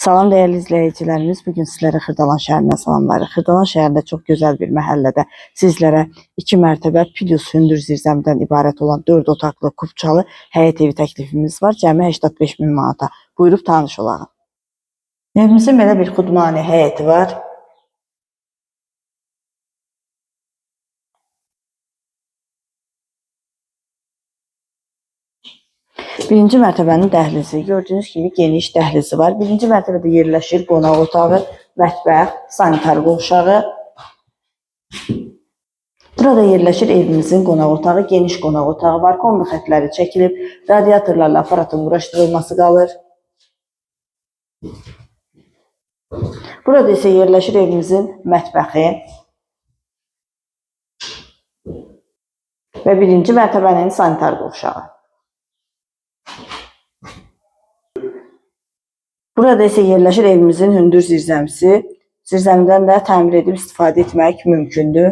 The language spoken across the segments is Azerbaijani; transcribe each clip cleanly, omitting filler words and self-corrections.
Salam değerli izleyicilerimiz. Bugün sizlere Xırdalan şəhərindən salamlarıq. Xırdalan şəhərində çox gözəl bir məhəllədə sizlərə 2 mərtəbə plus hündür zirzəmidən ibarət olan 4 otaqlı kubçalı həyət evi təklifimiz var. Cəmi 85 min manata. Buyurub tanış olaq. Evimizin belə bir xudmani həyəti var. Birinci mərtəbənin dəhlizi. Gördüyünüz kimi geniş dəhlizi var. Birinci mərtəbədə yerləşir qonaq otağı, mətbəx, sanitar qovşağı. Burada yerləşir evimizin qonaq otağı, geniş qonaq otağı var. Kombi xətləri çəkilib, radiatorlarla aparatın quraşdırılması qalır. Burada isə yerləşir evimizin mətbəxi və birinci mərtəbənin sanitar qovşağı. Burada isə yerləşir evimizin hündür zirzəmisi. Zirzəmidən də təmir edib istifadə etmək mümkündür.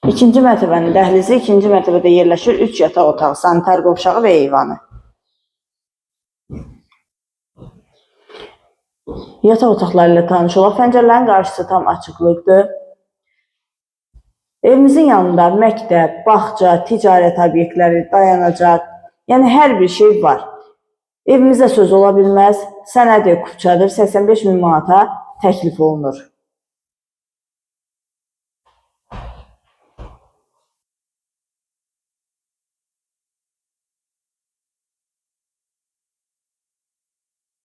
İkinci mərtəbənin dəhlizi, ikinci mərtəbədə yerləşir 3 yataq otağı, sanitar qovşağı və eyvanı. Yataq otaqları ilə tanış olaq. Pəncərələrin qarşısı tam açıqlıqdır. Evimizin yanında məktəb, bağça, ticarət obyektləri, dayanacaq, yəni hər bir şey var. Evimizdə söz ola bilməz, sənədi kubçadır, 85 min manata təklif olunur.